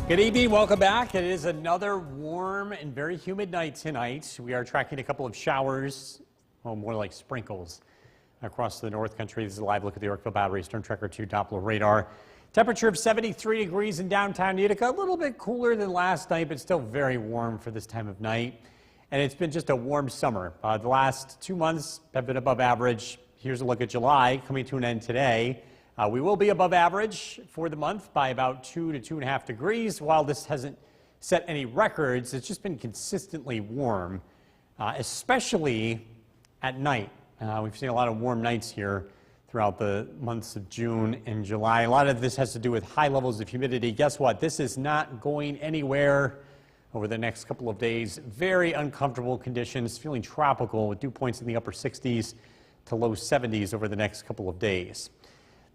Good evening, welcome back. It is another warm and very humid night tonight. We are tracking a couple of showers, well, more like sprinkles, across the North Country. This is a live look at the Yorkville Battery Storm Tracker 2 Doppler radar. Temperature of 73 degrees in downtown Utica, a little bit cooler than last night, but still very warm for this time of night. And it's been just a warm summer. The last 2 months have been above average. Here's a look at July, coming to an end today. We will be above average for the month by about 2 to 2.5 degrees. While this hasn't set any records, it's just been consistently warm, especially at night. We've seen a lot of warm nights here throughout the months of June and July. A lot of this has to do with high levels of humidity. Guess what? This is not going anywhere over the next couple of days. Very uncomfortable conditions, feeling tropical with dew points in the upper 60s to low 70s over the next couple of days.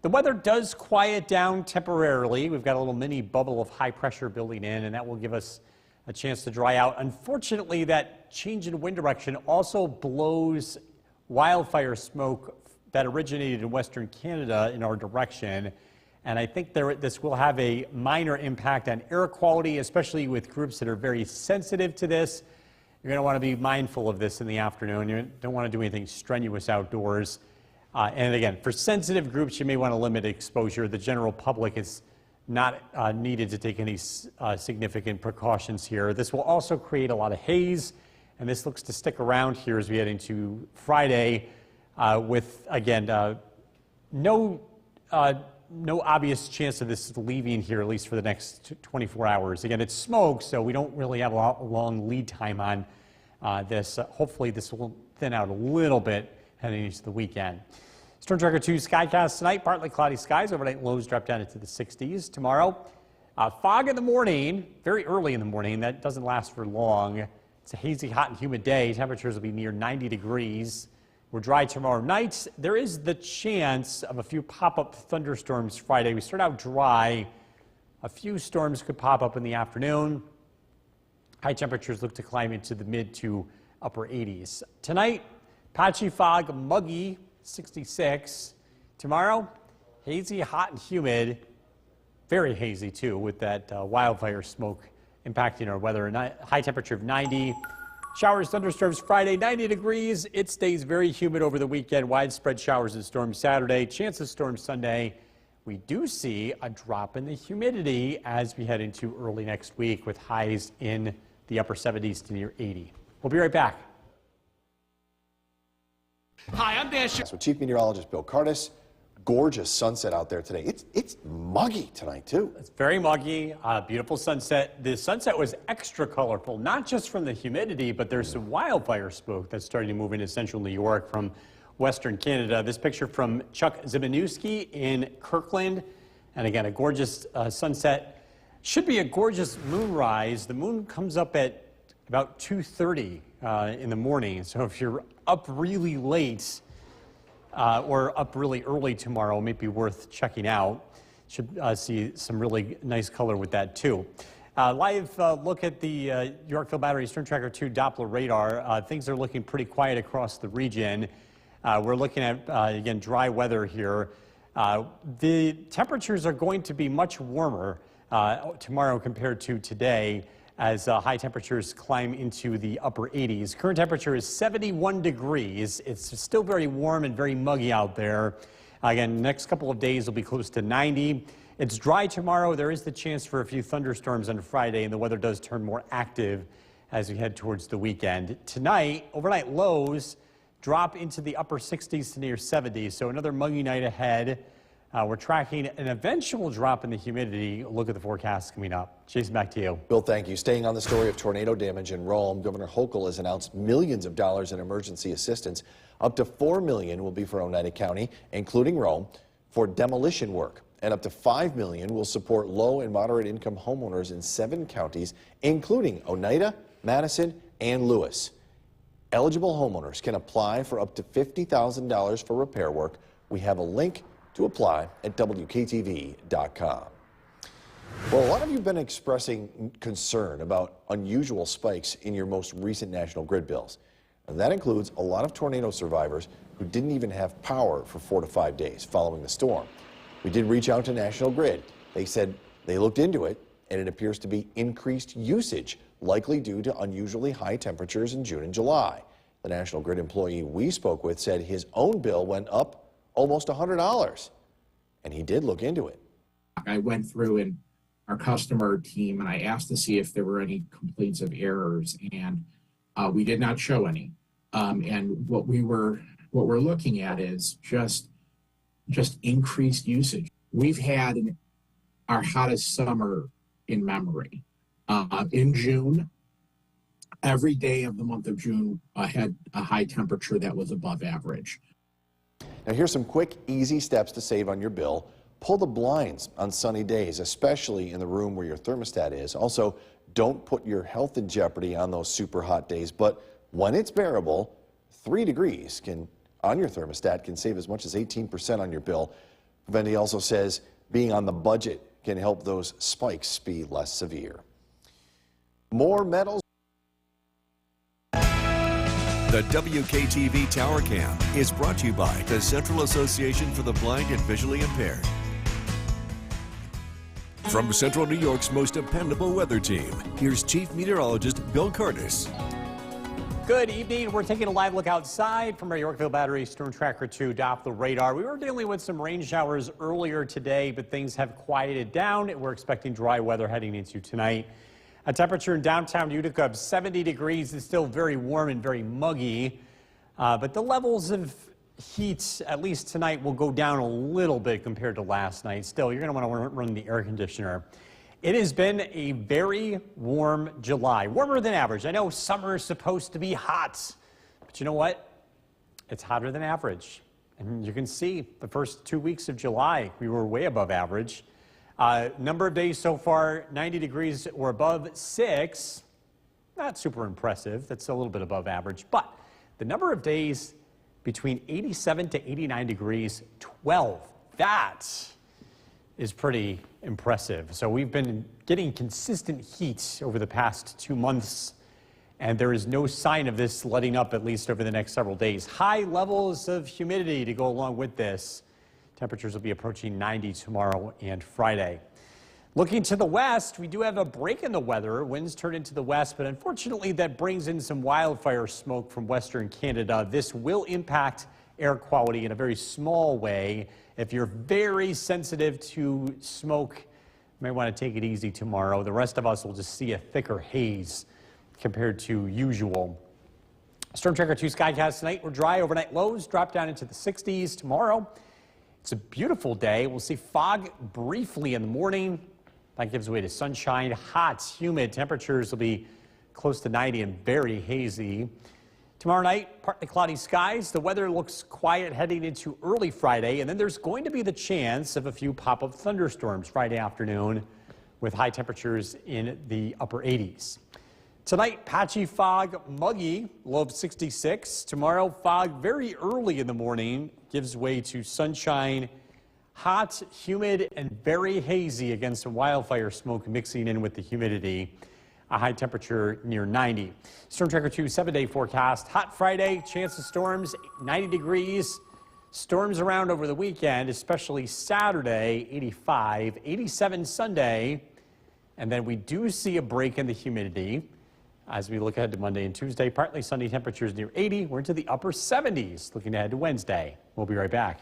The weather does quiet down temporarily. We've got a little mini bubble of high pressure building in, and that will give us a chance to dry out. Unfortunately, that change in wind direction also blows wildfire smoke that originated in Western Canada in our direction. And I think this will have a minor impact on air quality, especially with groups that are very sensitive to this. You're going to want to be mindful of this in the afternoon. You don't want to do anything strenuous outdoors. And again, for sensitive groups, you may want to limit exposure. The general public is not needed to take any significant precautions here. This will also create a lot of haze, and this looks to stick around here as we head into Friday with, again, no obvious chance of this leaving here, at least for the next 24 hours. Again, it's smoke, so we don't really have a long lead time on this. Hopefully, this will thin out a little bit heading into the weekend. Storm Tracker 2 skycast tonight, partly cloudy skies. Overnight lows drop down into the 60s. Tomorrow, fog in the morning, very early in the morning. That doesn't last for long. It's a hazy, hot, and humid day. Temperatures will be near 90 degrees. We're dry tomorrow night. There is the chance of a few pop-up thunderstorms Friday. We start out dry. A few storms could pop up in the afternoon. High temperatures look to climb into the mid to upper 80s. Tonight, patchy fog, muggy, 66. Tomorrow, hazy, hot, and humid. Very hazy, too, with that wildfire smoke impacting our weather. A high temperature of 90. Showers, thunderstorms Friday, 90 degrees. It stays very humid over the weekend. Widespread showers and storms Saturday. Chance of storms Sunday. we do see a drop in the humidity as we head into early next week with highs in the upper 70s to near 80. We'll be right back. Hi, I'm Dan. So Chief Meteorologist Bill Curtis. Gorgeous sunset out there today. It's muggy tonight too. It's very muggy, beautiful sunset. The sunset was extra colorful, not just from the humidity, but there's some wildfire smoke that's starting to move into central New York from western Canada. This picture from Chuck Zibanewski in Kirkland. And again, a gorgeous sunset. Should be a gorgeous moonrise. The moon comes up at about 2:30 in the morning. So if you're up really late, or up really early tomorrow, it may be worth checking out. Should see some really nice color with that too. Live look at the Yorkville Battery Storm Tracker 2 Doppler radar. Things are looking pretty quiet across the region. We're looking at, again, dry weather here. The temperatures are going to be much warmer tomorrow compared to today, as high temperatures climb into the upper 80s. Current temperature is 71 degrees. It's still very warm and very muggy out there. Again, next couple of days will be close to 90. It's dry tomorrow. There is the chance for a few thunderstorms on Friday, and the weather does turn more active as we head towards the weekend. Tonight, overnight lows drop into the upper 60s to near 70s, so another muggy night ahead. We're tracking an eventual drop in the humidity. Look at the forecast coming up. Jason, back to you. Bill, thank you. Staying on the story of tornado damage in Rome, Governor Hochul has announced millions of dollars in emergency assistance. Up to $4 million will be for Oneida County, including Rome, for demolition work. And up to $5 million will support low and moderate income homeowners in 7 counties, including Oneida, Madison, and Lewis. Eligible homeowners can apply for up to $50,000 for repair work. We have a link to apply at WKTV.com. Well, a lot of you have been expressing concern about unusual spikes in your most recent National Grid bills. And that includes a lot of tornado survivors who didn't even have power for 4 to 5 days following the storm. We did reach out to National Grid. They said they looked into it, and it appears to be increased usage, likely due to unusually high temperatures in June and July. The National Grid employee we spoke with said his own bill went up almost $100, and he did look into it. I went through in our customer team and I asked to see if there were any complaints of errors, and we did not show any. And what we're looking at is just increased usage. We've had our hottest summer in memory. In June, every day of the month of June had a high temperature that was above average. Now here's some quick, easy steps to save on your bill. Pull the blinds on sunny days, especially in the room where your thermostat is. Also, don't put your health in jeopardy on those super hot days, but when it's bearable, 3 degrees on your thermostat can save as much as 18% on your bill. Vivendi also says being on the budget can help those spikes be less severe. More metals. The WKTV Tower Cam is brought to you by the Central Association for the Blind and Visually Impaired. From Central New York's most dependable weather team, here's Chief Meteorologist Bill Curtis. Good evening. We're taking a live look outside from our Yorkville Battery Storm Tracker 2 Doppler radar. We were dealing with some rain showers earlier today, but things have quieted down. We're expecting dry weather heading into tonight. A temperature in downtown Utica of 70 degrees is still very warm and very muggy, but the levels of heat, at least tonight, will go down a little bit compared to last night. Still, you're going to want to run the air conditioner. It has been a very warm July, warmer than average. I know summer is supposed to be hot, but you know what? It's hotter than average. And you can see the first 2 weeks of July, we were way above average. Number of days so far, 90 degrees or above, 6. Not super impressive. That's a little bit above average. But the number of days between 87 to 89 degrees, 12. That is pretty impressive. So we've been getting consistent heat over the past 2 months, and there is no sign of this letting up, at least over the next several days. High levels of humidity to go along with this. Temperatures will be approaching 90 tomorrow and Friday. Looking to the west, we do have a break in the weather. Winds turn into the west, but unfortunately that brings in some wildfire smoke from western Canada. This will impact air quality in a very small way. If you're very sensitive to smoke, you may want to take it easy tomorrow. The rest of us will just see a thicker haze compared to usual. Storm Tracker 2 Skycast tonight. We're dry. Overnight lows drop down into the 60s. Tomorrow, it's a beautiful day. We'll see fog briefly in the morning. That gives way to sunshine. Hot, humid temperatures will be close to 90 and very hazy. Tomorrow night, partly cloudy skies. The weather looks quiet heading into early Friday, and then there's going to be the chance of a few pop-up thunderstorms Friday afternoon with high temperatures in the upper 80s. Tonight, patchy fog, muggy, low of 66. Tomorrow, fog very early in the morning gives way to sunshine, hot, humid, and very hazy again, some wildfire smoke mixing in with the humidity. A high temperature near 90. Storm Tracker 2 7-day forecast. Hot Friday, chance of storms, 90 degrees. Storms around over the weekend, especially Saturday, 85, 87 Sunday. And then we do see a break in the humidity as we look ahead to Monday and Tuesday. Partly sunny temperatures near 80. We're into the upper 70s looking ahead to Wednesday. We'll be right back.